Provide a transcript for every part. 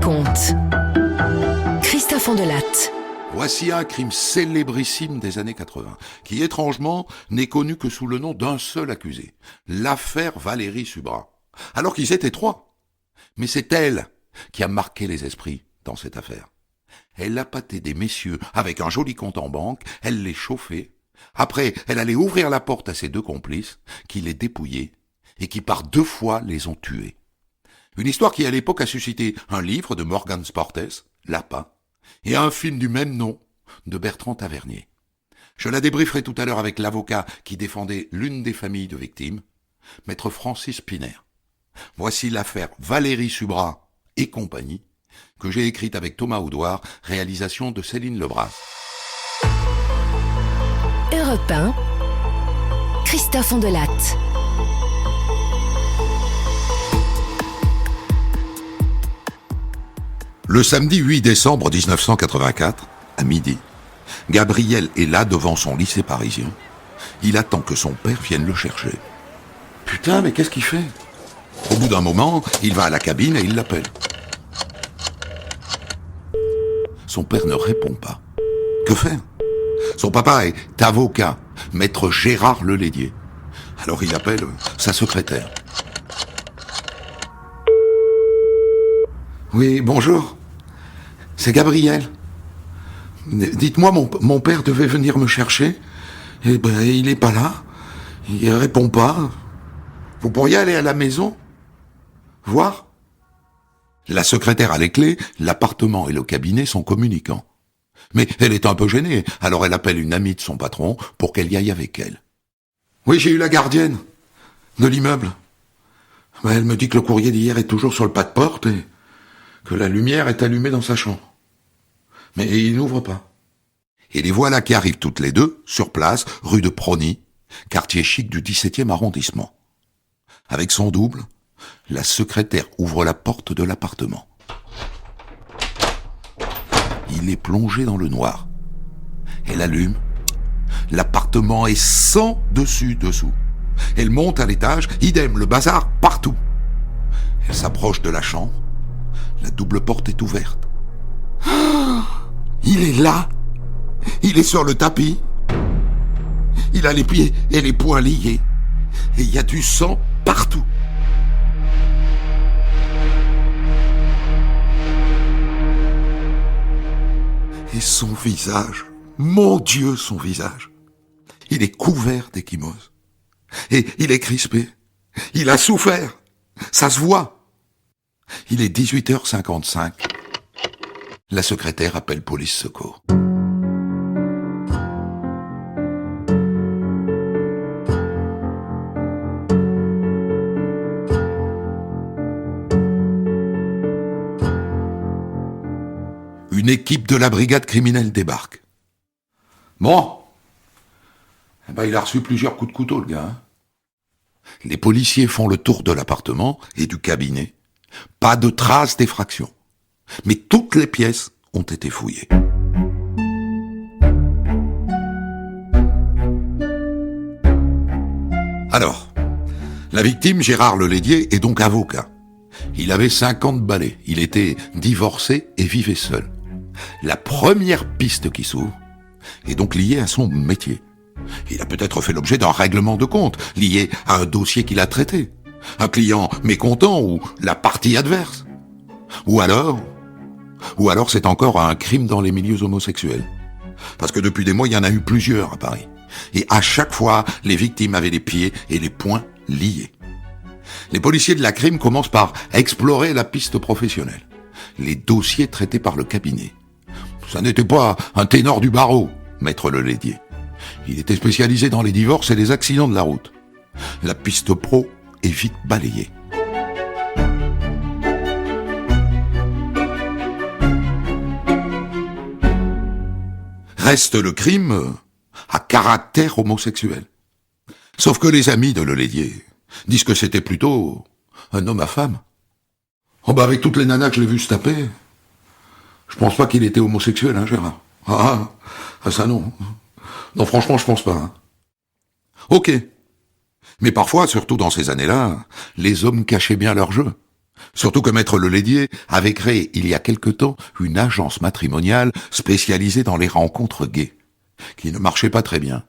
raconte. Christophe Andelatte. Voici un crime célébrissime des années 80, qui étrangement n'est connu que sous le nom d'un seul accusé, l'affaire Valérie Subra. Alors qu'ils étaient trois. Mais c'est elle qui a marqué les esprits dans cette affaire. Elle appâtait des messieurs avec un joli compte en banque, elle les chauffait. Après, elle allait ouvrir la porte à ses deux complices, qui les dépouillaient, et qui par 2 fois les ont tués. Une histoire qui à l'époque a suscité un livre de Morgan Sportes, Lapin, et un film du même nom de Bertrand Tavernier. Je la débrieferai tout à l'heure avec l'avocat qui défendait l'une des familles de victimes, maître Francis Piner. Voici l'affaire Valérie Subra et compagnie, que j'ai écrite avec Thomas Oudouard, réalisation de Céline Lebras. Europe 1, Christophe Andelatte. Le samedi 8 décembre 1984, à midi, Gabriel est là devant son lycée parisien. Il attend que son père vienne le chercher. Putain, mais qu'est-ce qu'il fait ? Au bout d'un moment, il va à la cabine et il l'appelle. Son père ne répond pas. Que faire ? Son papa est avocat, maître Gérard Lelédier. Alors il appelle sa secrétaire. Oui, bonjour. C'est Gabriel. Dites-moi, mon père devait venir me chercher. Et ben, il est pas là. Il répond pas. Vous pourriez aller à la maison ? Voir ? La secrétaire a les clés, l'appartement et le cabinet sont communicants. Mais elle est un peu gênée, alors elle appelle une amie de son patron pour qu'elle y aille avec elle. Oui, j'ai eu la gardienne de l'immeuble. Ben, elle me dit que le courrier d'hier est toujours sur le pas de porte et que la lumière est allumée dans sa chambre. Mais il n'ouvre pas. Et les voilà qui arrivent toutes les deux, sur place, rue de Prony, quartier chic du 17e arrondissement. Avec son double, la secrétaire ouvre la porte de l'appartement. Il est plongé dans le noir. Elle allume. L'appartement est sans dessus-dessous. Elle monte à l'étage, idem, le bazar partout. Elle s'approche de la chambre. La double porte est ouverte. Oh, il est là. Il est sur le tapis. Il a les pieds et les poings liés. Et il y a du sang partout. Et son visage, mon Dieu, son visage. Il est couvert d'ecchymoses. Et il est crispé. Il a souffert. Ça se voit. Il est 18h55. La secrétaire appelle police secours. Une équipe de la brigade criminelle débarque. Bon. Eh ben, il a reçu plusieurs coups de couteau, le gars. Les policiers font le tour de l'appartement et du cabinet. Pas de traces d'effraction. Mais toutes les pièces ont été fouillées. Alors, la victime, Gérard Lelédier, est donc avocat. Il avait 50 balais. Il était divorcé et vivait seul. La première piste qui s'ouvre est donc liée à son métier. Il a peut-être fait l'objet d'un règlement de compte, lié à un dossier qu'il a traité. Un client mécontent ou la partie adverse. Ou alors c'est encore un crime dans les milieux homosexuels. Parce que depuis des mois, il y en a eu plusieurs à Paris. Et à chaque fois, les victimes avaient les pieds et les poings liés. Les policiers de la crime commencent par explorer la piste professionnelle. Les dossiers traités par le cabinet. Ça n'était pas un ténor du barreau, maître Lelédier. Il était spécialisé dans les divorces et les accidents de la route. La piste pro est vite balayée. Reste le crime à caractère homosexuel. Sauf que les amis de Lelédier disent que c'était plutôt un homme à femme. Oh bah avec toutes les nanas que je l'ai vu se taper, je pense pas qu'il était homosexuel, hein, Gérard. Ah, ça non. Non, franchement, je pense pas. Hein. Ok. Mais parfois, surtout dans ces années-là, les hommes cachaient bien leur jeu. Surtout que Maître Lelédier avait créé il y a quelque temps une agence matrimoniale spécialisée dans les rencontres gays, qui ne marchait pas très bien,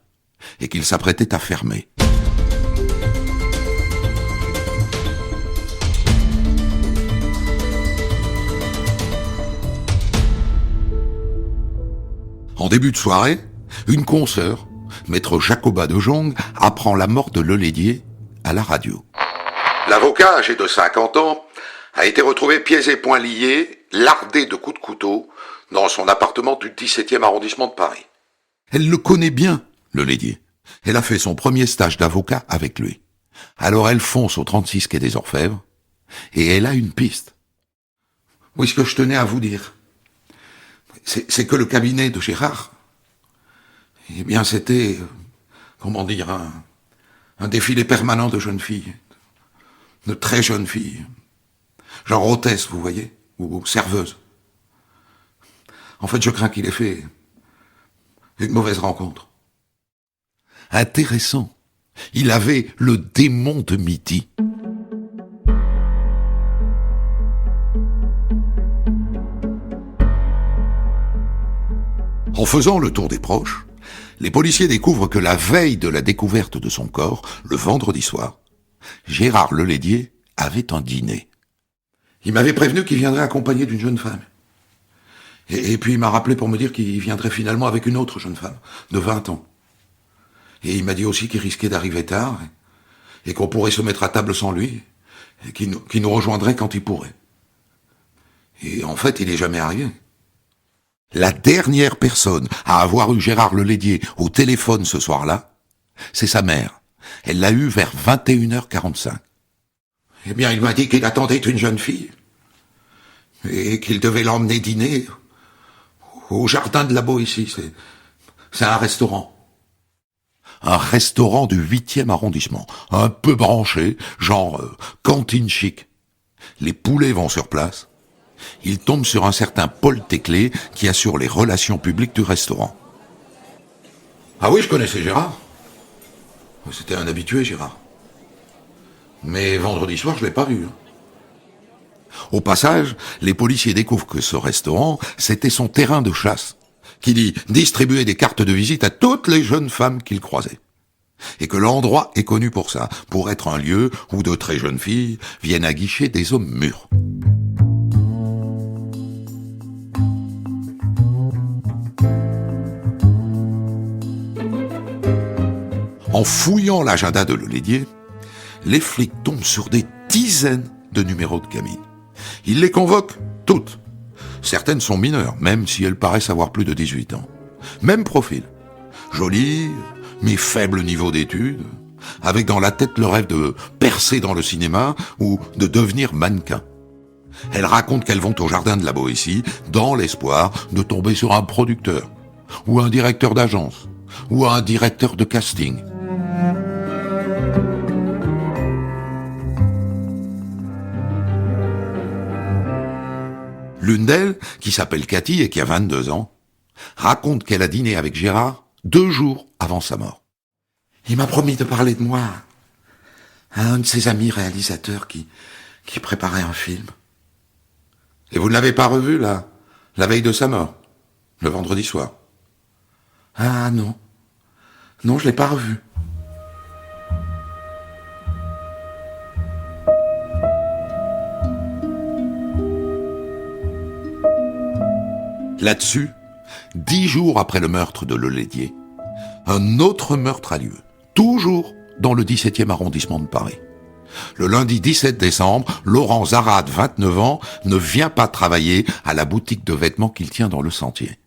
et qu'il s'apprêtait à fermer. En début de soirée, une consoeur, Maître Jacoba de Jong, apprend la mort de Lelédier à la radio. L'avocat, âgé de 50 ans, a été retrouvé pieds et poings liés, lardé de coups de couteau, dans son appartement du 17e arrondissement de Paris. Elle le connaît bien, Lelédier. Elle a fait son premier stage d'avocat avec lui. Alors elle fonce au 36 quai des Orfèvres, et elle a une piste. Oui, ce que je tenais à vous dire, c'est que le cabinet de Gérard, eh bien c'était, comment dire, un défilé permanent de jeunes filles, de très jeunes filles, genre hôtesse, vous voyez, ou serveuse. En fait, je crains qu'il ait fait une mauvaise rencontre. Intéressant. Il avait le démon de midi. En faisant le tour des proches, les policiers découvrent que la veille de la découverte de son corps, le vendredi soir, Gérard Lelédier avait un dîner. Il m'avait prévenu qu'il viendrait accompagné d'une jeune femme. Et puis il m'a rappelé pour me dire qu'il viendrait finalement avec une autre jeune femme, de 20 ans. Et il m'a dit aussi qu'il risquait d'arriver tard, et qu'on pourrait se mettre à table sans lui, et qu'il nous rejoindrait quand il pourrait. Et en fait, il n'est jamais arrivé. La dernière personne à avoir eu Gérard Lelédier au téléphone ce soir-là, c'est sa mère. Elle l'a eu vers 21h45. Eh bien, il m'a dit qu'il attendait une jeune fille et qu'il devait l'emmener dîner au jardin de la Boétie. C'est un restaurant. Un restaurant du 8e arrondissement, un peu branché, genre cantine chic. Les poulets vont sur place. Il tombe sur un certain Paul Teclé qui assure les relations publiques du restaurant. Ah oui, je connaissais Gérard. C'était un habitué, Gérard. Mais vendredi soir, je l'ai pas vu. Au passage, les policiers découvrent que ce restaurant, c'était son terrain de chasse, qu'il y distribuait des cartes de visite à toutes les jeunes femmes qu'il croisait. Et que l'endroit est connu pour ça, pour être un lieu où de très jeunes filles viennent aguicher des hommes mûrs. En fouillant l'agenda de Lelédier, les flics tombent sur des dizaines de numéros de gamines. Ils les convoquent toutes. Certaines sont mineures, même si elles paraissent avoir plus de 18 ans. Même profil. Jolies, mais faible niveau d'études, avec dans la tête le rêve de percer dans le cinéma ou de devenir mannequin. Elles racontent qu'elles vont au jardin de la Boétie dans l'espoir de tomber sur un producteur, ou un directeur d'agence, ou un directeur de casting. L'une d'elles, qui s'appelle Cathy et qui a 22 ans, raconte qu'elle a dîné avec Gérard 2 jours avant sa mort. Il m'a promis de parler de moi à un de ses amis réalisateurs qui préparait un film. Et vous ne l'avez pas revu, là, la veille de sa mort, le vendredi soir? Ah non. Non, je l'ai pas revu. Là-dessus, 10 jours après le meurtre de Lelédier, un autre meurtre a lieu, toujours dans le 17e arrondissement de Paris. Le lundi 17 décembre, Laurent Zarade, 29 ans, ne vient pas travailler à la boutique de vêtements qu'il tient dans le Sentier.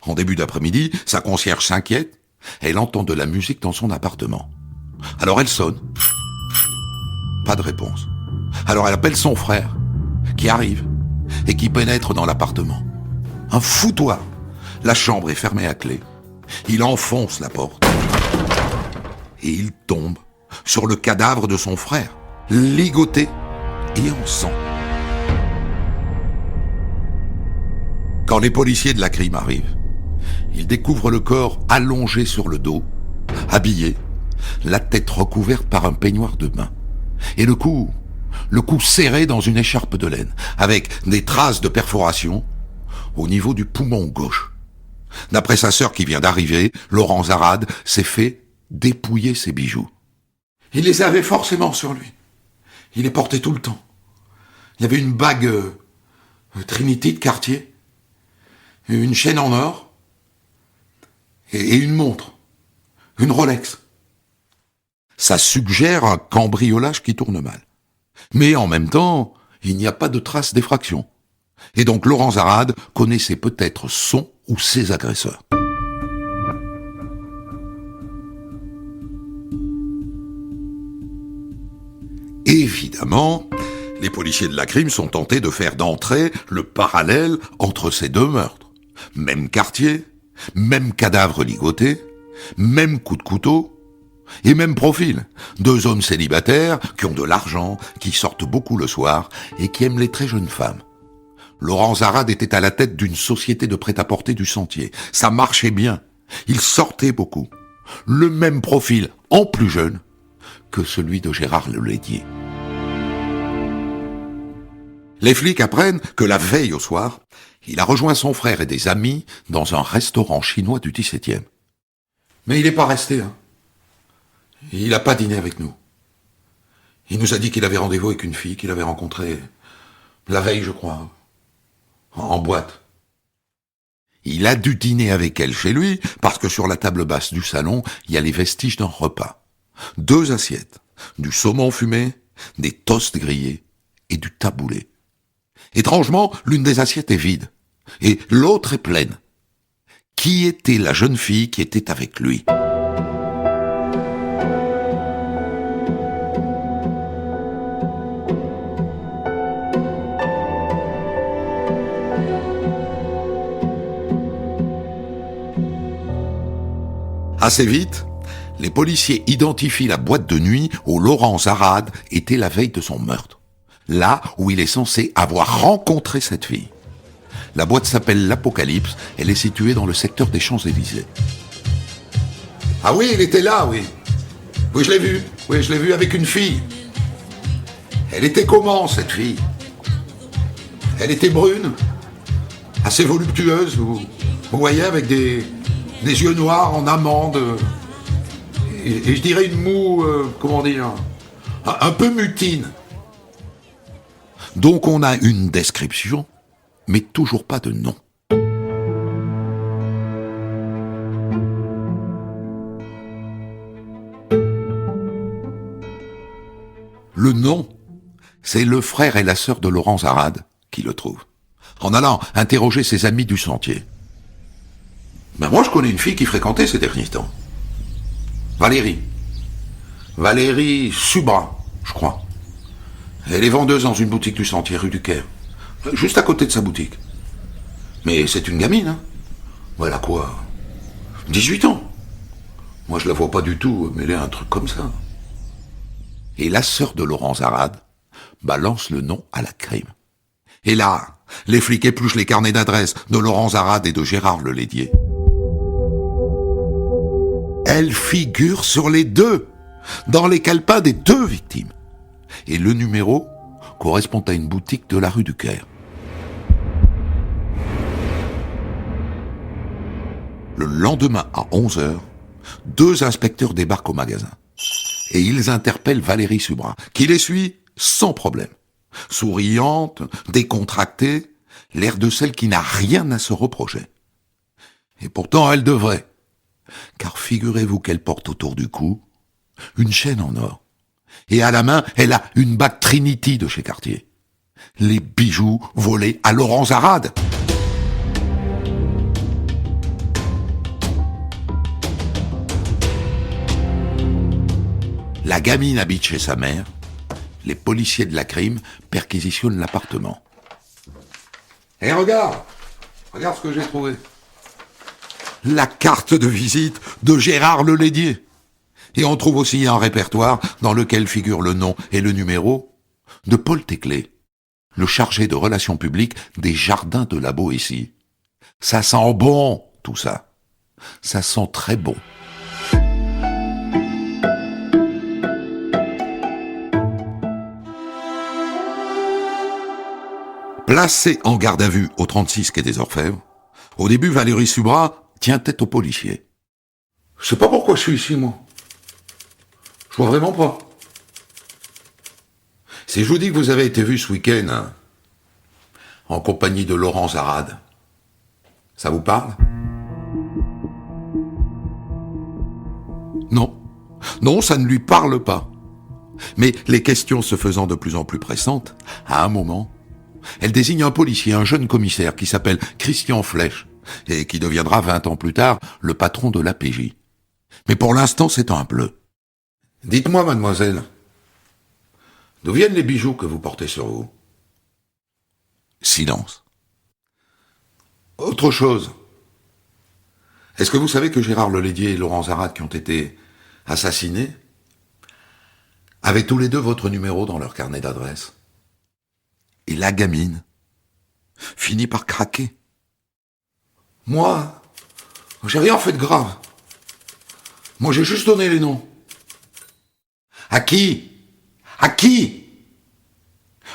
En début d'après-midi, sa concierge s'inquiète. Elle entend de la musique dans son appartement. Alors elle sonne. Pas de réponse. Alors elle appelle son frère, qui arrive et qui pénètre dans l'appartement. Un foutoir. La chambre est fermée à clé. Il enfonce la porte et il tombe sur le cadavre de son frère, ligoté et en sang. Quand les policiers de la crime arrivent, ils découvrent le corps allongé sur le dos, habillé, la tête recouverte par un peignoir de bain. Et le cou le cou serré dans une écharpe de laine, avec des traces de perforation au niveau du poumon gauche. D'après sa sœur qui vient d'arriver, Laurent Zarade s'est fait dépouiller ses bijoux. Il les avait forcément sur lui. Il les portait tout le temps. Il y avait une bague Trinity de Cartier, une chaîne en or et une montre, une Rolex. Ça suggère un cambriolage qui tourne mal. Mais en même temps, il n'y a pas de trace d'effraction. Et donc Laurent Zarade connaissait peut-être son ou ses agresseurs. Évidemment, les policiers de la crime sont tentés de faire d'entrée le parallèle entre ces deux meurtres. Même quartier, même cadavre ligoté, même coup de couteau, et même profil. Deux hommes célibataires qui ont de l'argent, qui sortent beaucoup le soir et qui aiment les très jeunes femmes. Laurent Zarade était à la tête d'une société de prêt-à-porter du Sentier. Ça marchait bien. Il sortait beaucoup. Le même profil, en plus jeune, que celui de Gérard Lelédier. Les flics apprennent que la veille au soir, il a rejoint son frère et des amis dans un restaurant chinois du 17e. Mais il n'est pas resté, hein. Il n'a pas dîné avec nous. Il nous a dit qu'il avait rendez-vous avec une fille qu'il avait rencontrée la veille, je crois, en boîte. Il a dû dîner avec elle chez lui, parce que sur la table basse du salon, il y a les vestiges d'un repas. 2 assiettes, du saumon fumé, des toasts grillés et du taboulé. Étrangement, l'une des assiettes est vide, et l'autre est pleine. Qui était la jeune fille qui était avec lui ? Assez vite, les policiers identifient la boîte de nuit où Laurent Zarade était la veille de son meurtre. Là où il est censé avoir rencontré cette fille. La boîte s'appelle l'Apocalypse, elle est située dans le secteur des Champs-Élysées. Ah oui, il était là, oui. Oui, je l'ai vu. Oui, je l'ai vu avec une fille. Elle était comment, cette fille ? Elle était brune, assez voluptueuse, vous voyez, avec des yeux noirs en amande, et je dirais une moue, comment dire, un peu mutine. Donc on a une description, mais toujours pas de nom. Le nom, c'est le frère et la sœur de Laurent Zarade qui le trouvent, en allant interroger ses amis du Sentier. Ben moi je connais une fille qui fréquentait ces derniers temps. Valérie Subra, je crois. Elle est vendeuse dans une boutique du Sentier, rue du Caire. Juste à côté de sa boutique. Mais c'est une gamine, hein. Voilà quoi, 18 ans. Moi je la vois pas du tout mêler un truc comme ça. Et la sœur de Laurent Zarade balance le nom à la crime. Et là, les flics épluchent les carnets d'adresses de Laurent Zarade et de Gérard Lelédier. Elle figure sur les deux, dans les calepins des 2 victimes. Et le numéro correspond à une boutique de la rue du Caire. Le lendemain à 11h, 2 inspecteurs débarquent au magasin. Et ils interpellent Valérie Subra, qui les suit sans problème. Souriante, décontractée, l'air de celle qui n'a rien à se reprocher. Et pourtant elle devrait. Car figurez-vous qu'elle porte autour du cou une chaîne en or. Et à la main, elle a une bague Trinity de chez Cartier. Les bijoux volés à Laurent Zarade. La gamine habite chez sa mère. Les policiers de la crime perquisitionnent l'appartement. Et regarde ce que j'ai trouvé. La carte de visite de Gérard Lelédier. Et on trouve aussi un répertoire dans lequel figure le nom et le numéro de Paul Teclé, le chargé de relations publiques des jardins de la Boétie. Ça sent bon, tout ça. Ça sent très bon. Placée en garde à vue au 36 quai des Orfèvres, au début, Valérie Subra tient tête aux policiers. Je sais pas pourquoi je suis ici, moi. Je vois vraiment pas. Si je vous dis que vous avez été vu ce week-end, hein, en compagnie de Laurent Zarade, ça vous parle? Non. Non, ça ne lui parle pas. Mais les questions se faisant de plus en plus pressantes, à un moment, elle désigne un policier, un jeune commissaire qui s'appelle Christian Flèche et qui deviendra 20 ans plus tard le patron de l'APJ. Mais pour l'instant, c'est un bleu. Dites-moi, mademoiselle, d'où viennent les bijoux que vous portez sur vous? Silence. Autre chose. Est-ce que vous savez que Gérard Lelédier et Laurent Zarade, qui ont été assassinés, avaient tous les deux votre numéro dans leur carnet d'adresse? Et la gamine finit par craquer. Moi, j'ai rien fait de grave. Moi, j'ai juste donné les noms. À qui? À qui?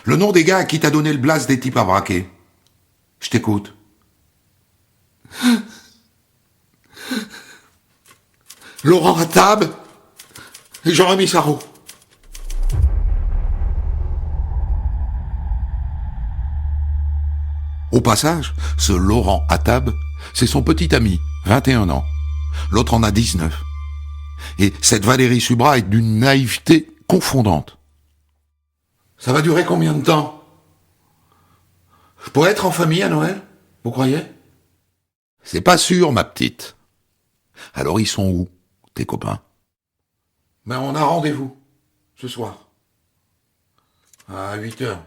Le nom des gars à qui t'as donné le blast des types à braquer. Je t'écoute. Laurent Attab et Jean-Rémy Sarraut. Au passage, ce Laurent Attab, c'est son petit ami, 21 ans. L'autre en a 19. Et cette Valérie Subra est d'une naïveté confondante. Ça va durer combien de temps? Je pourrais être en famille à Noël, vous croyez? C'est pas sûr, ma petite. Alors ils sont où, tes copains? Ben on a rendez-vous, ce soir. À 8h.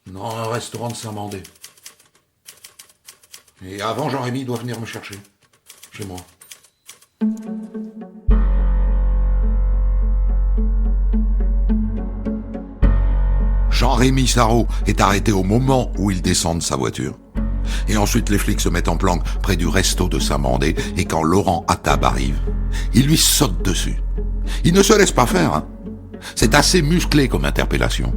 Dans un restaurant de Saint-Mandé. Et avant, Jean-Rémy doit venir me chercher. Chez moi. Jean-Rémy Sarraut est arrêté au moment où il descend de sa voiture. Et ensuite, les flics se mettent en planque près du resto de Saint-Mandé. Et quand Laurent Attab arrive, il lui saute dessus. Il ne se laisse pas faire, hein. C'est assez musclé comme interpellation.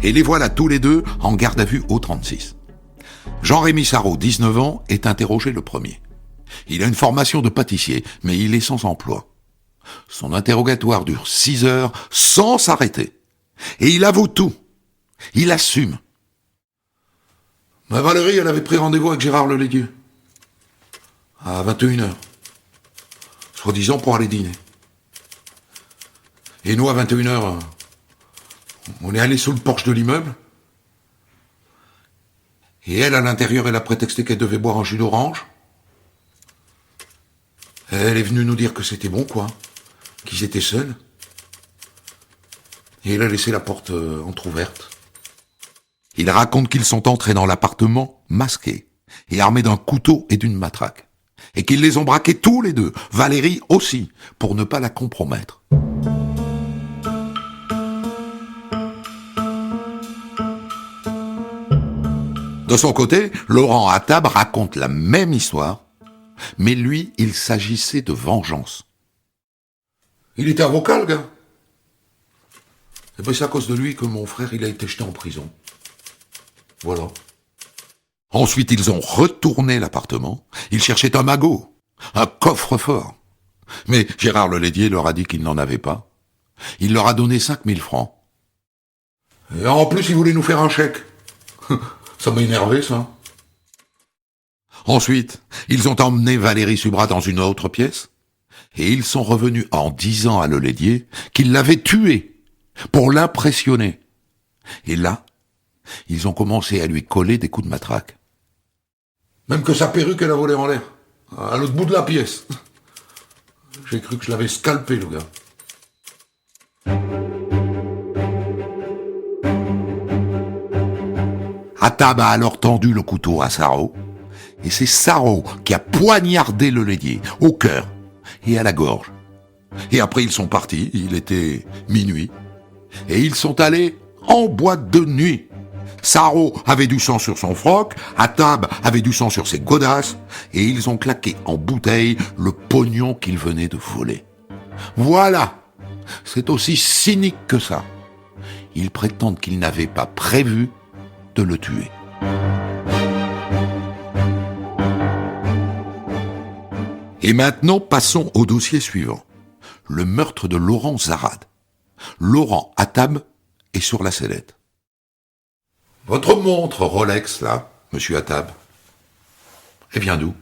Et les voilà tous les deux en garde à vue au 36. Jean-Rémy Sarraut, 19 ans, est interrogé le premier. Il a une formation de pâtissier, mais il est sans emploi. Son interrogatoire dure 6 heures sans s'arrêter. Et il avoue tout. Il assume. Ma Valérie, elle avait pris rendez-vous avec Gérard Lelédier. À 21h. Soi-disant pour aller dîner. Et nous, à 21h, on est allé sous le porche de l'immeuble. Et elle, à l'intérieur, elle a prétexté qu'elle devait boire un jus d'orange. Elle est venue nous dire que c'était bon, quoi. Qu'ils étaient seuls. Et elle a laissé la porte entr'ouverte. Il raconte qu'ils sont entrés dans l'appartement masqués et armés d'un couteau et d'une matraque. Et qu'ils les ont braqués tous les deux, Valérie aussi, pour ne pas la compromettre. De son côté, Laurent Attab raconte la même histoire, mais lui, il s'agissait de vengeance. Il était avocat, le gars. Et ben c'est à cause de lui que mon frère, il a été jeté en prison. Voilà. Ensuite, ils ont retourné l'appartement. Ils cherchaient un magot, un coffre-fort. Mais Gérard Lelédier leur a dit qu'il n'en avait pas. Il leur a donné 5000 francs. Et en plus, il voulait nous faire un chèque. Ça m'a énervé, ça. Ensuite, ils ont emmené Valérie Subra dans une autre pièce. Et ils sont revenus en disant à Lelédier qu'il l'avait tué pour l'impressionner. Et là, ils ont commencé à lui coller des coups de matraque. Même que sa perruque, elle a volé en l'air. À l'autre bout de la pièce. J'ai cru que je l'avais scalpé, le gars. Attab a alors tendu le couteau à Sarraut. Et c'est Sarraut qui a poignardé Lelédier au cœur et à la gorge. Et après, ils sont partis. Il était minuit. Et ils sont allés en boîte de nuit. Sarro avait du sang sur son froc, Attab avait du sang sur ses godasses, et ils ont claqué en bouteille le pognon qu'ils venaient de voler. Voilà, c'est aussi cynique que ça. Ils prétendent qu'ils n'avaient pas prévu de le tuer. Et maintenant, passons au dossier suivant. Le meurtre de Laurent Zarade. Laurent Attab est sur la sellette. Votre montre Rolex, là, monsieur Attab, elle vient d'où?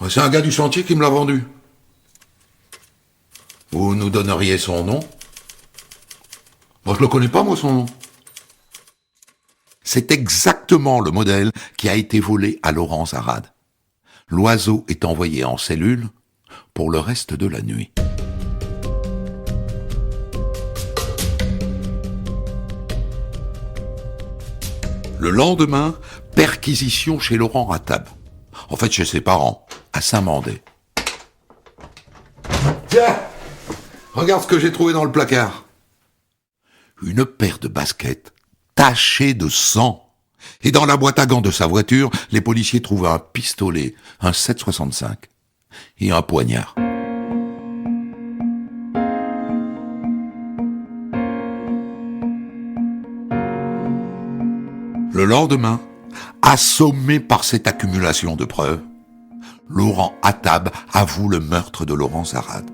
C'est un gars du chantier qui me l'a vendue. Vous nous donneriez son nom? Moi, je le connais pas, moi, son nom. C'est exactement le modèle qui a été volé à Laurent Zarade. L'oiseau est envoyé en cellule pour le reste de la nuit. Le lendemain, perquisition chez Laurent Attab. En fait, chez ses parents, à Saint-Mandé. Tiens, regarde ce que j'ai trouvé dans le placard. Une paire de baskets tachées de sang. Et dans la boîte à gants de sa voiture, les policiers trouvent un pistolet, un 7,65 et un poignard. Le lendemain, assommé par cette accumulation de preuves, Laurent Attab avoue le meurtre de Laurent Zarade.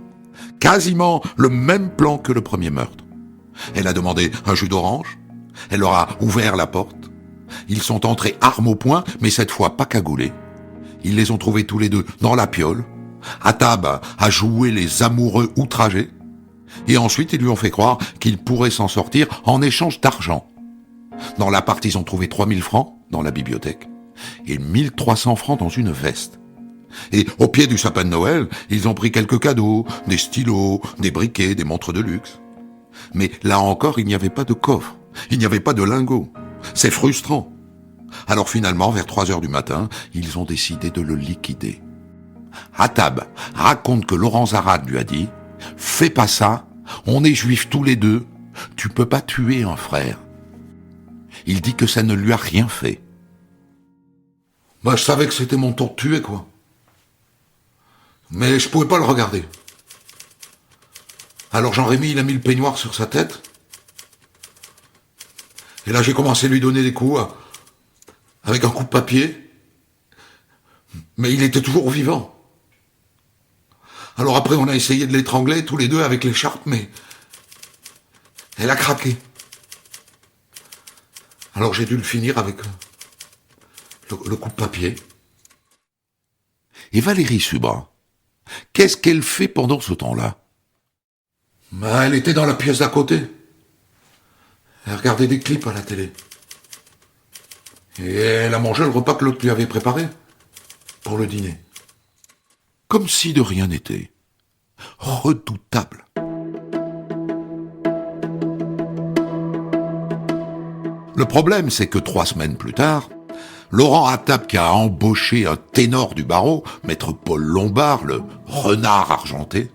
Quasiment le même plan que le premier meurtre. Elle a demandé un jus d'orange, elle leur a ouvert la porte, ils sont entrés armes au poing, mais cette fois pas cagoulés. Ils les ont trouvés tous les deux dans la piole. Attab a joué les amoureux outragés, et ensuite ils lui ont fait croire qu'il pourrait s'en sortir en échange d'argent. Dans l'appart, ils ont trouvé 3000 francs dans la bibliothèque et 1300 francs dans une veste. Et au pied du sapin de Noël, ils ont pris quelques cadeaux, des stylos, des briquets, des montres de luxe. Mais là encore, il n'y avait pas de coffre, il n'y avait pas de lingots. C'est frustrant. Alors finalement, vers 3 heures du matin, ils ont décidé de le liquider. Attab raconte que Laurent Zarade lui a dit « Fais pas ça, on est juifs tous les deux, tu peux pas tuer un frère. » Il dit que ça ne lui a rien fait. Je savais que c'était mon tour de tuer, quoi. Mais je pouvais pas le regarder. Alors Jean-Rémy, il a mis le peignoir sur sa tête. Et là, j'ai commencé à lui donner des coups avec un coup de papier. Mais il était toujours vivant. Alors après, on a essayé de l'étrangler, tous les deux, avec l'écharpe, mais elle a craqué. Alors j'ai dû le finir avec le coup de papier. Et Valérie Subra, qu'est-ce qu'elle fait pendant ce temps-là? Elle était dans la pièce d'à côté. Elle regardait des clips à la télé. Et elle a mangé le repas que l'autre lui avait préparé pour le dîner. Comme si de rien n'était. Redoutable. Le problème, c'est que 3 semaines plus tard, Laurent Attab, qui a embauché un ténor du barreau, maître Paul Lombard, le renard argenté,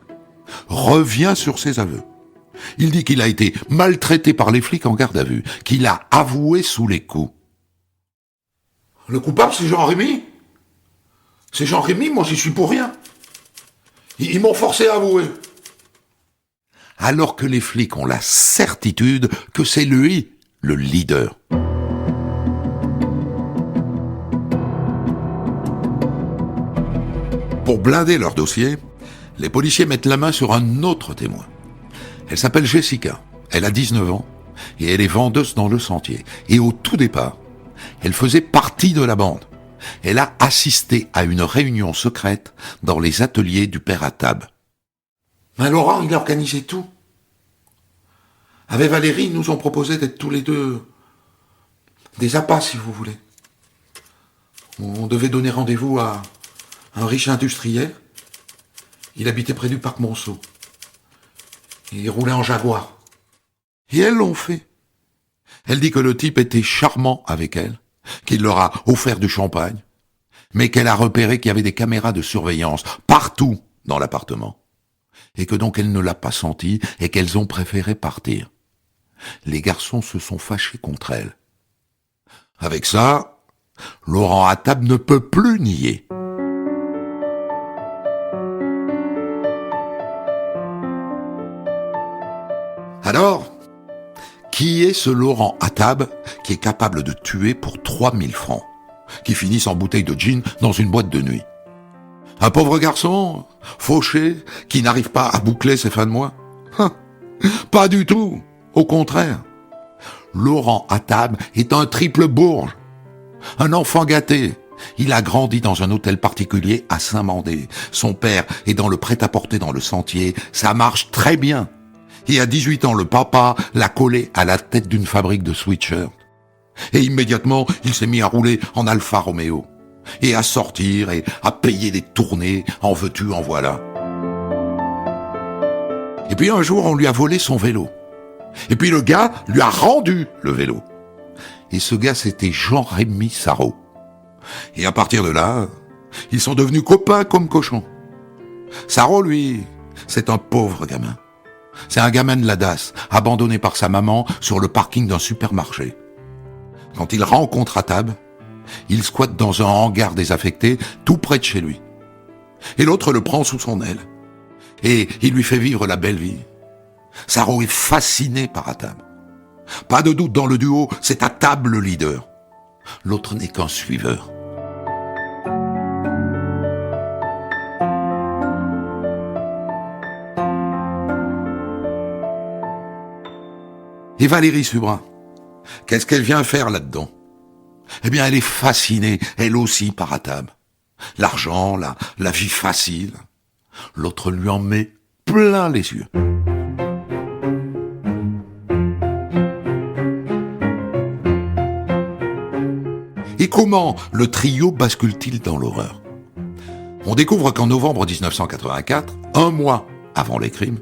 revient sur ses aveux. Il dit qu'il a été maltraité par les flics en garde à vue, qu'il a avoué sous les coups. Le coupable, c'est Jean-Rémy. C'est Jean-Rémy, moi j'y suis pour rien. Ils m'ont forcé à avouer. Alors que les flics ont la certitude que c'est lui, le leader. Pour blinder leur dossier, les policiers mettent la main sur un autre témoin. Elle s'appelle Jessica, elle a 19 ans, et elle est vendeuse dans le sentier. Et au tout départ, elle faisait partie de la bande. Elle a assisté à une réunion secrète dans les ateliers du père Attab. Mais Laurent, il a organisé tout. Avec Valérie, ils nous ont proposé d'être tous les deux des appâts, si vous voulez. On devait donner rendez-vous à un riche industriel. Il habitait près du parc Monceau. Il roulait en Jaguar. Et elles l'ont fait. Elle dit que le type était charmant avec elle, qu'il leur a offert du champagne, mais qu'elle a repéré qu'il y avait des caméras de surveillance partout dans l'appartement, et que donc elle ne l'a pas senti et qu'elles ont préféré partir. Les garçons se sont fâchés contre elle. Avec ça, Laurent Attab ne peut plus nier. Alors, qui est ce Laurent Attab qui est capable de tuer pour 3000 francs, qui finissent en bouteille de gin dans une boîte de nuit? Un pauvre garçon, fauché, qui n'arrive pas à boucler ses fins de mois? Pas du tout, au contraire. Laurent Attab est un triple bourge, un enfant gâté. Il a grandi dans un hôtel particulier à Saint-Mandé. Son père est dans le prêt-à-porter dans le Sentier. Ça marche très bien. Et à 18 ans, le papa l'a collé à la tête d'une fabrique de sweatshirts. Et immédiatement, il s'est mis à rouler en Alfa Romeo. Et à sortir et à payer des tournées, en veux-tu, en voilà. Et puis un jour, on lui a volé son vélo. Et puis le gars lui a rendu le vélo. Et ce gars, c'était Jean-Rémy Sarraut. Et à partir de là, ils sont devenus copains comme cochons. Sarraut, lui, c'est un pauvre gamin. C'est un gamin de la DAS, abandonné par sa maman sur le parking d'un supermarché. Quand il rencontre Attab, il squatte dans un hangar désaffecté, tout près de chez lui. Et l'autre le prend sous son aile. Et il lui fait vivre la belle vie. Sarraut est fasciné par Attab. Pas de doute dans le duo, c'est Attab le leader. L'autre n'est qu'un suiveur. Et Valérie Subra, qu'est-ce qu'elle vient faire là-dedans? Eh bien, elle est fascinée, elle aussi, par Attab. L'argent, la vie facile. L'autre lui en met plein les yeux. Et comment le trio bascule-t-il dans l'horreur? On découvre qu'en novembre 1984, un mois avant les crimes,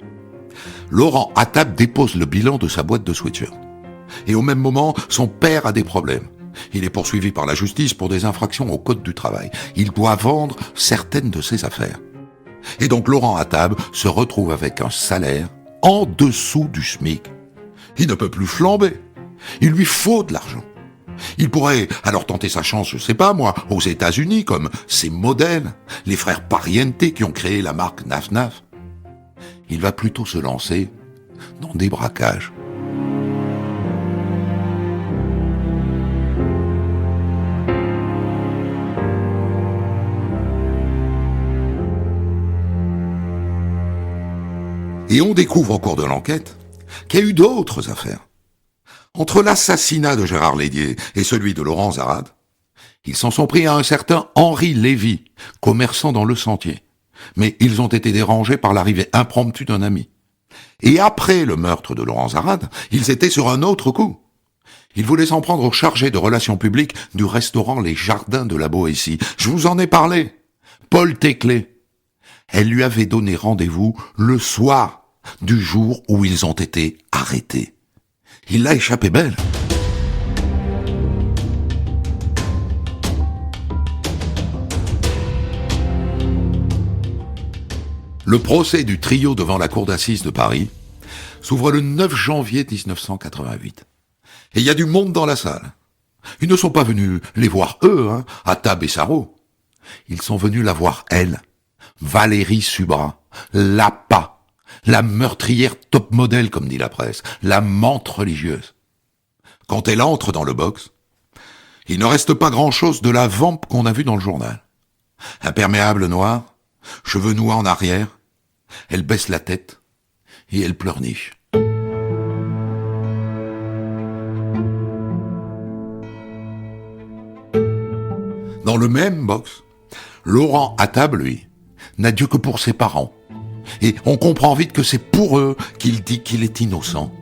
Laurent Attab dépose le bilan de sa boîte de sweatshirts. Et au même moment, son père a des problèmes. Il est poursuivi par la justice pour des infractions au code du travail. Il doit vendre certaines de ses affaires. Et donc Laurent Attab se retrouve avec un salaire en dessous du SMIC. Il ne peut plus flamber. Il lui faut de l'argent. Il pourrait alors tenter sa chance, je sais pas moi, aux États-Unis, comme ses modèles, les frères Pariente qui ont créé la marque Naf Naf. Il va plutôt se lancer dans des braquages. Et on découvre au cours de l'enquête qu'il y a eu d'autres affaires. Entre l'assassinat de Gérard Lédier et celui de Laurent Zarade, ils s'en sont pris à un certain Henri Lévy, commerçant dans le Sentier. Mais ils ont été dérangés par l'arrivée impromptue d'un ami. Et après le meurtre de Laurent Zarade, ils étaient sur un autre coup. Ils voulaient s'en prendre au chargé de relations publiques du restaurant Les Jardins de la Boétie. Je vous en ai parlé. Paul Téclé. Elle lui avait donné rendez-vous le soir du jour où ils ont été arrêtés. Il l'a échappé belle. Le procès du trio devant la cour d'assises de Paris s'ouvre le 9 janvier 1988. Et il y a du monde dans la salle. Ils ne sont pas venus les voir eux, Attab et Sarraut. Ils sont venus la voir elle, Valérie Subra, l'APA, la meurtrière top modèle comme dit la presse, la menthe religieuse. Quand elle entre dans le box, il ne reste pas grand-chose de la vampe qu'on a vue dans le journal. Imperméable noir, cheveux noirs en arrière, elle baisse la tête et elle pleurniche. Dans le même box, Laurent Attab, lui, n'a Dieu que pour ses parents. Et on comprend vite que c'est pour eux qu'il dit qu'il est innocent.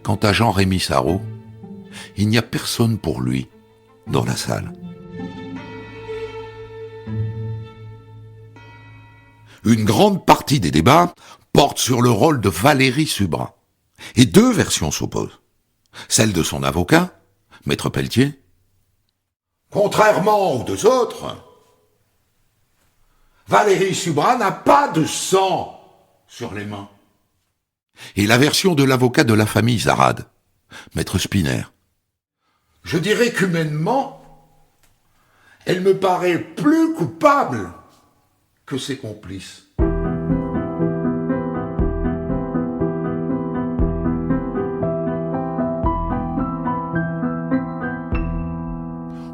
Quant à Jean-Rémy Sarraut, il n'y a personne pour lui dans la salle. Une grande partie des débats porte sur le rôle de Valérie Subra. Et deux versions s'opposent. Celle de son avocat, Maître Pelletier. Contrairement aux deux autres, Valérie Subra n'a pas de sang sur les mains. Et la version de l'avocat de la famille Zarade, Maître Spinner. Je dirais qu'humainement, elle me paraît plus coupable que ses complices.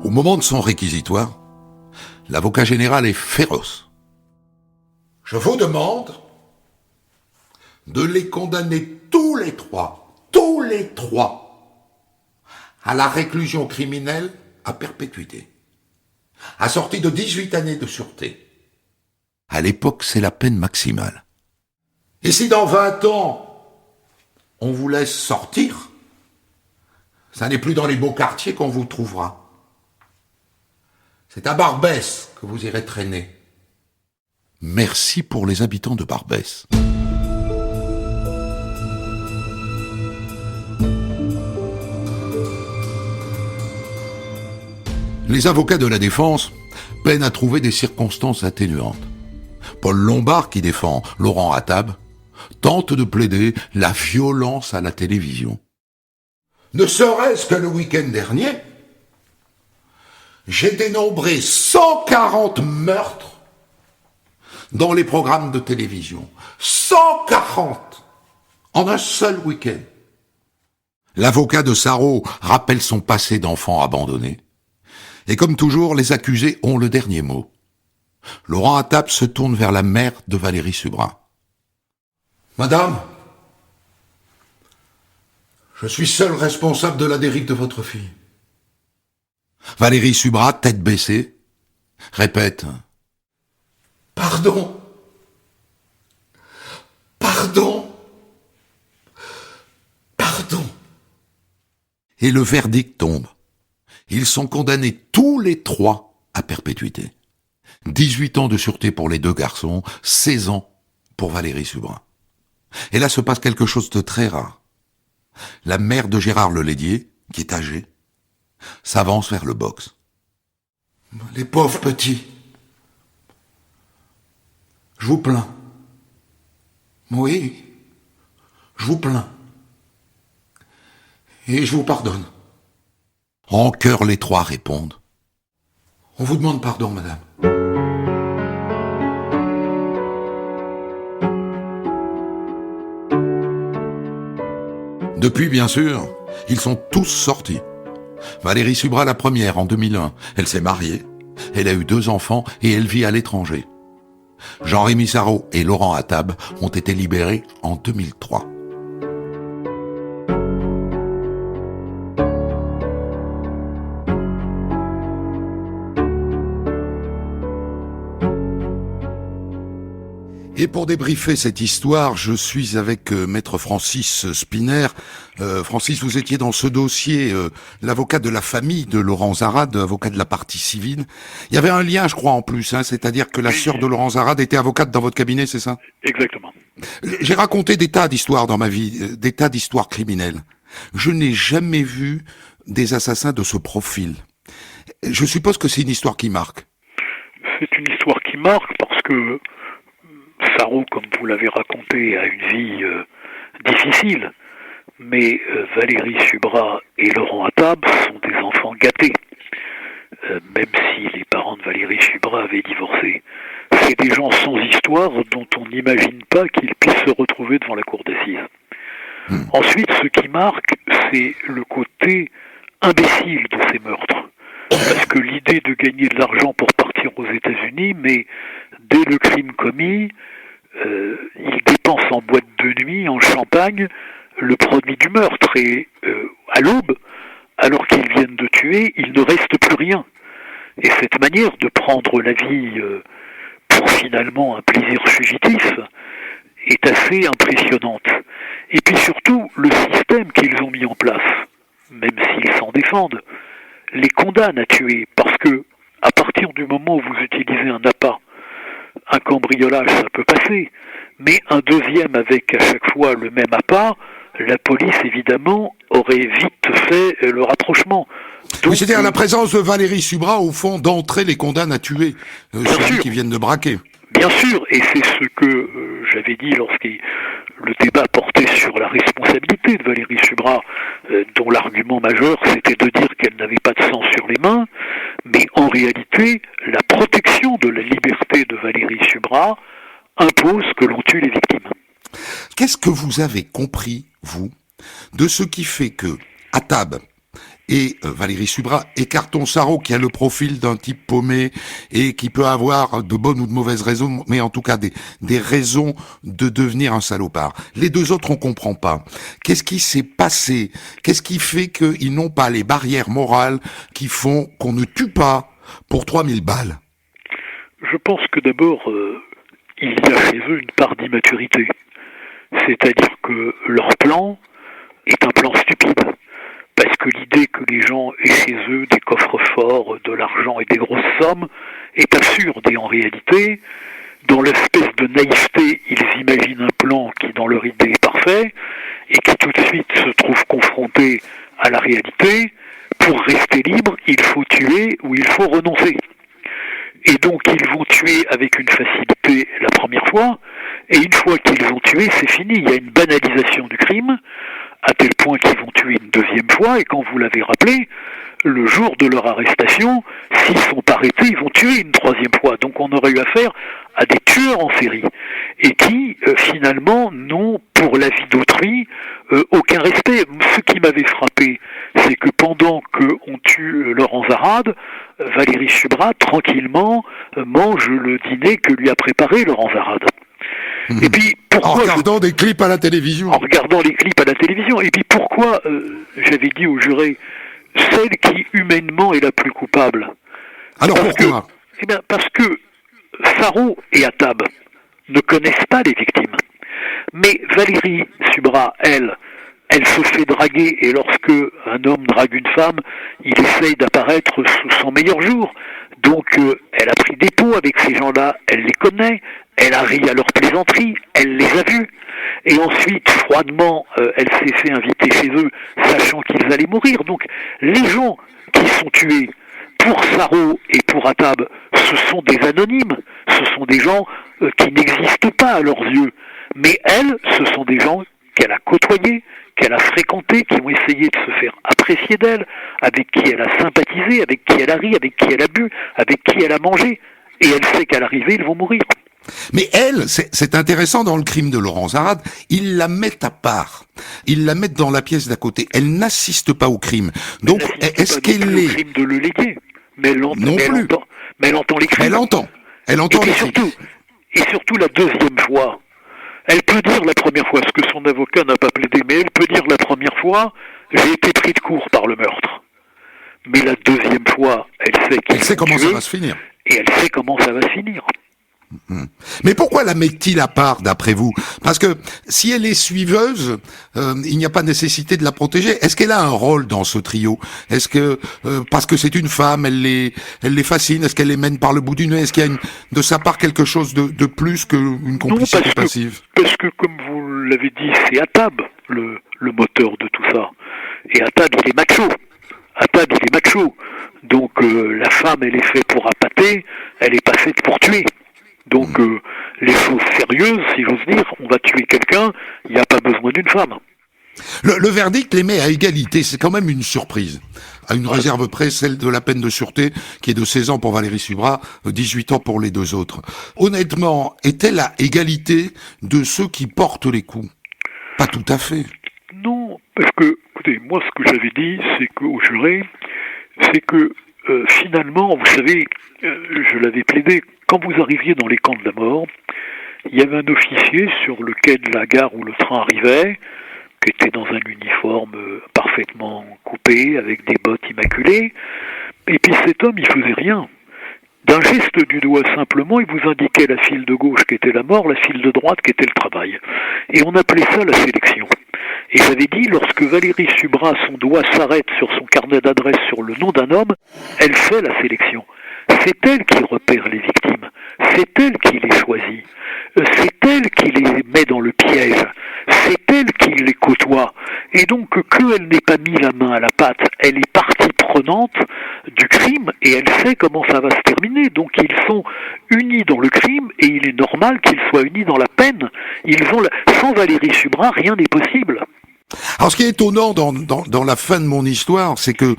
Au moment de son réquisitoire, l'avocat général est féroce. Je vous demande de les condamner tous les trois, à la réclusion criminelle à perpétuité, assortie de 18 années de sûreté. À l'époque, c'est la peine maximale. Et si dans 20 ans, on vous laisse sortir, ça n'est plus dans les beaux quartiers qu'on vous trouvera. C'est à Barbès que vous irez traîner. Merci pour les habitants de Barbès. Les avocats de la défense peinent à trouver des circonstances atténuantes. Paul Lombard, qui défend Laurent Attab, tente de plaider la violence à la télévision. Ne serait-ce que le week-end dernier, j'ai dénombré 140 meurtres dans les programmes de télévision. 140 en un seul week-end. L'avocat de Sarraut rappelle son passé d'enfant abandonné. Et comme toujours, les accusés ont le dernier mot. Laurent Attab se tourne vers la mère de Valérie Subra. « Madame, je suis seul responsable de la dérive de votre fille. » Valérie Subra, tête baissée, répète « Pardon, pardon, pardon. » Et le verdict tombe. Ils sont condamnés tous les trois à perpétuité. 18 ans de sûreté pour les deux garçons, 16 ans pour Valérie Subra. Et là se passe quelque chose de très rare. La mère de Gérard Lelédier, qui est âgée, s'avance vers le box. Les pauvres petits, je vous plains. Oui, je vous plains. Et je vous pardonne. En chœur, les trois répondent. On vous demande pardon, madame. Depuis, bien sûr, ils sont tous sortis. Valérie Subra la première en 2001. Elle s'est mariée, elle a eu 2 enfants et elle vit à l'étranger. Jean-Rémy Sarraut et Laurent Attab ont été libérés en 2003. Et pour débriefer cette histoire, je suis avec maître Francis Spinner. Francis, vous étiez dans ce dossier l'avocat de la famille de Laurent Zarade, avocat de la partie civile. Il y avait un lien, je crois, en plus, c'est-à-dire que la sœur de Laurent Zarade était avocate dans votre cabinet, c'est ça? Exactement. J'ai raconté des tas d'histoires dans ma vie, des tas d'histoires criminelles. Je n'ai jamais vu des assassins de ce profil. Je suppose que c'est une histoire qui marque. C'est une histoire qui marque parce que Sarraut, comme vous l'avez raconté, a une vie difficile, mais Valérie Subra et Laurent Attab sont des enfants gâtés, même si les parents de Valérie Subra avaient divorcé. C'est des gens sans histoire dont on n'imagine pas qu'ils puissent se retrouver devant la cour d'assises. Ensuite, ce qui marque, c'est le côté imbécile de ces meurtres. Parce que l'idée de gagner de l'argent pour partir aux États-Unis, mais dès le crime commis, ils dépensent en boîte de nuit, en champagne, le produit du meurtre. Et à l'aube, alors qu'ils viennent de tuer, il ne reste plus rien. Et cette manière de prendre la vie pour finalement un plaisir fugitif est assez impressionnante. Et puis surtout, le système qu'ils ont mis en place, même s'ils s'en défendent, les condamne à tuer, parce que à partir du moment où vous utilisez un appât, un cambriolage, ça peut passer, mais un deuxième avec à chaque fois le même appât, la police évidemment aurait vite fait le rapprochement. Donc, oui, c'est-à-dire la présence de Valérie Subra, au fond, d'entrée les condamne à tuer ceux qui viennent de braquer. Bien sûr, et c'est ce que j'avais dit le débat portait sur la responsabilité de Valérie Subra, dont l'argument majeur c'était de dire qu'elle n'avait pas de sang sur les mains, mais en réalité, la protection de la liberté de Valérie Subra impose que l'on tue les victimes. Qu'est-ce que vous avez compris, vous, de ce qui fait que Attab et Valérie Subra et Carton Sarraut, qui a le profil d'un type paumé et qui peut avoir de bonnes ou de mauvaises raisons, mais en tout cas des raisons de devenir un salopard. Les deux autres, on comprend pas. Qu'est-ce qui s'est passé? Qu'est-ce qui fait qu'ils n'ont pas les barrières morales qui font qu'on ne tue pas pour 3000 balles? Je pense que d'abord, il y a chez eux une part d'immaturité. C'est-à-dire que leur plan est un plan stupide. Parce que l'idée que les gens aient chez eux des coffres forts, de l'argent et des grosses sommes est absurde. Et en réalité, dans l'espèce de naïveté, ils imaginent un plan qui, dans leur idée, est parfait, et qui tout de suite se trouve confronté à la réalité. Pour rester libre, il faut tuer ou il faut renoncer. Et donc ils vont tuer avec une facilité la première fois, et une fois qu'ils ont tué, c'est fini. Il y a une banalisation du crime, à tel point qu'ils vont tuer une deuxième fois, et quand vous l'avez rappelé, le jour de leur arrestation, s'ils sont arrêtés, ils vont tuer une troisième fois. Donc on aurait eu affaire à des tueurs en série, et qui, finalement, n'ont, pour la vie d'autrui, aucun respect. Ce qui m'avait frappé, c'est que pendant qu'on tue Laurent Zarade, Valérie Subra, tranquillement, mange le dîner que lui a préparé Laurent Zarade. Et puis, pourquoi en regardant des clips à la télévision. En regardant les clips à la télévision. Et puis pourquoi, j'avais dit au juré, celle qui humainement est la plus coupable. Alors pourquoi? Eh bien, parce que Sarraut et Attab ne connaissent pas les victimes. Mais Valérie Subra, elle se fait draguer, et lorsque un homme drague une femme, il essaye d'apparaître sous son meilleur jour. Donc elle a pris des pots avec ces gens-là, elle les connaît, elle a ri à leurs plaisanteries, elle les a vus. Et ensuite, froidement, elle s'est fait inviter chez eux, sachant qu'ils allaient mourir. Donc les gens qui sont tués, pour Sarraut et pour Attab, ce sont des anonymes, ce sont des gens qui n'existent pas à leurs yeux. Mais elle, ce sont des gens qu'elle a côtoyés, qu'elle a fréquentés, qui ont essayé de se faire apprécier d'elle, avec qui elle a sympathisé, avec qui elle a ri, avec qui elle a bu, avec qui elle a mangé. Et elle sait qu'à l'arrivée, ils vont mourir. Mais elle, c'est intéressant dans le crime de Laurent Zarade, ils la mettent à part. Ils la mettent dans la pièce d'à côté. Elle n'assiste pas au crime. Donc, est-ce qu'elle est... au crime de le léguer. Mais elle entend, non plus. Mais elle entend les crimes. Elle entend les crimes. Et surtout la deuxième fois. Elle peut dire la première fois, ce que son avocat n'a pas plaidé, mais elle peut dire la première fois, j'ai été pris de court par le meurtre. Mais la deuxième fois, elle sait comment ça va se finir. Et elle sait comment ça va se finir. Mais pourquoi la met-il à part, d'après vous? Parce que si elle est suiveuse, il n'y a pas nécessité de la protéger. Est-ce qu'elle a un rôle dans ce trio? Est-ce que parce que c'est une femme, elle les fascine? Est-ce qu'elle les mène par le bout du nez? Est-ce qu'il y a de sa part quelque chose de plus qu'une complicité passive? Parce que, comme vous l'avez dit, c'est Attab le moteur de tout ça. Et Attab, il est macho. Attab, il est macho. Donc la femme, elle est faite pour appâter, elle est pas faite pour tuer. Donc les choses sérieuses, si j'ose dire, on va tuer quelqu'un, il n'y a pas besoin d'une femme. Le verdict les met à égalité, c'est quand même une surprise. À une réserve près, celle de la peine de sûreté, qui est de 16 ans pour Valérie Subra, 18 ans pour les deux autres. Honnêtement, est-elle à égalité de ceux qui portent les coups? Pas tout à fait. Non, parce que, écoutez, moi ce que j'avais dit, c'est qu'au juré, c'est que finalement, vous savez, je l'avais plaidé, quand vous arriviez dans les camps de la mort, il y avait un officier sur le quai de la gare où le train arrivait, qui était dans un uniforme parfaitement coupé, avec des bottes immaculées, et puis cet homme, il faisait rien. D'un geste du doigt simplement, il vous indiquait la file de gauche qui était la mort, la file de droite qui était le travail. Et on appelait ça la sélection. Et j'avais dit, lorsque Valérie Subra, son doigt s'arrête sur son carnet d'adresse sur le nom d'un homme, elle fait la sélection. C'est elle qui repère les victimes. C'est elle qui les choisit. C'est elle qui les met dans le piège. C'est elle qui les côtoie. Et donc qu'elle n'ait pas mis la main à la pâte, elle est partie prenante du crime et elle sait comment ça va se terminer. Donc ils sont unis dans le crime et il est normal qu'ils soient unis dans la peine. Sans Valérie Subra, rien n'est possible. Alors, ce qui est étonnant dans la fin de mon histoire, c'est que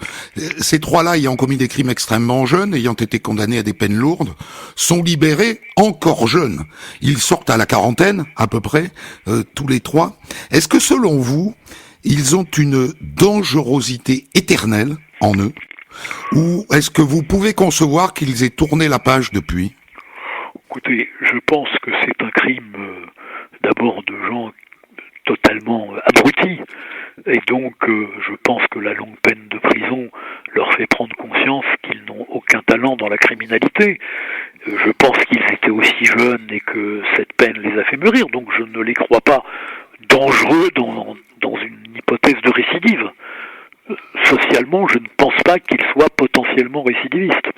ces trois-là, ayant commis des crimes extrêmement jeunes, ayant été condamnés à des peines lourdes, sont libérés encore jeunes. Ils sortent à la quarantaine, à peu près, tous les trois. Est-ce que, selon vous, ils ont une dangerosité éternelle en eux? Ou est-ce que vous pouvez concevoir qu'ils aient tourné la page depuis? Écoutez, je pense que c'est un crime d'abord de gens totalement abrutis. Et donc, je pense que la longue peine de prison leur fait prendre conscience qu'ils n'ont aucun talent dans la criminalité. Je pense qu'ils étaient aussi jeunes et que cette peine les a fait mûrir. Donc, je ne les crois pas dangereux dans une hypothèse de récidive. Socialement, je ne pense pas qu'ils soient potentiellement récidivistes.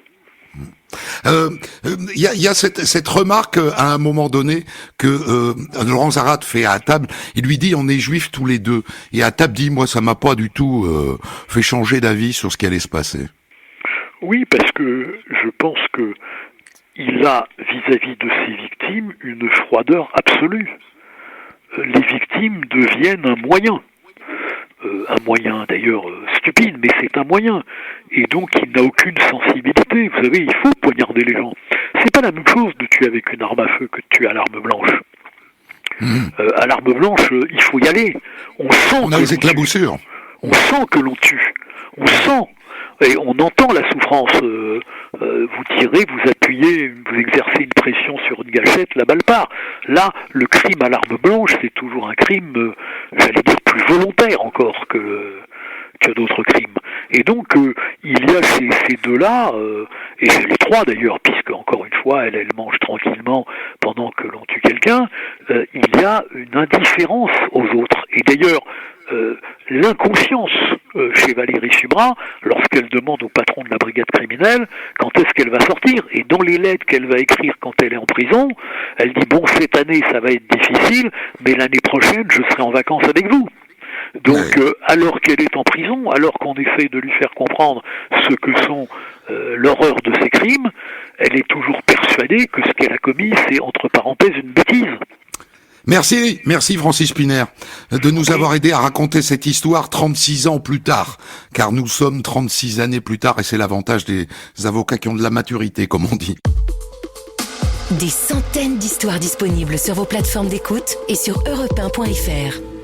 Il y a cette remarque à un moment donné que Laurent Zarat fait à table. Il lui dit: on est juifs tous les deux. Et à table dit: moi, ça m'a pas du tout fait changer d'avis sur ce qui allait se passer. Oui, parce que je pense que il a vis-à-vis de ses victimes une froideur absolue. Les victimes deviennent un moyen d'ailleurs stupide, mais c'est un moyen. Et donc il n'a aucune sensibilité. Vous savez, il faut poignarder les gens. C'est pas la même chose de tuer avec une arme à feu que de tuer à l'arme blanche. À l'arme blanche, il faut y aller. On a les éclaboussures. On sent que l'on tue. On sent. Et on entend la souffrance. Vous tirez, vous appuyez, vous exercez une pression sur une gâchette, la balle part. Là, le crime à l'arme blanche, c'est toujours un crime, j'allais dire, plus volontaire encore que d'autres crimes. Et donc, il y a ces deux-là, et les trois d'ailleurs, puisque encore une fois, elle mange tranquillement pendant que l'on tue quelqu'un, il y a une indifférence aux autres. Et d'ailleurs, l'inconscience chez Valérie Subra, lorsqu'elle demande au patron de la brigade criminelle quand est-ce qu'elle va sortir, et dans les lettres qu'elle va écrire quand elle est en prison, elle dit: bon, cette année ça va être difficile, mais l'année prochaine je serai en vacances avec vous. Donc, alors qu'elle est en prison, alors qu'on essaie de lui faire comprendre ce que sont l'horreur de ses crimes, elle est toujours persuadée que ce qu'elle a commis, c'est entre parenthèses une bêtise. Merci Francis Szpiner de nous avoir aidé à raconter cette histoire 36 ans plus tard, car nous sommes 36 années plus tard et c'est l'avantage des avocats qui ont de la maturité, comme on dit. Des centaines d'histoires disponibles sur vos plateformes d'écoute et sur europe1.fr.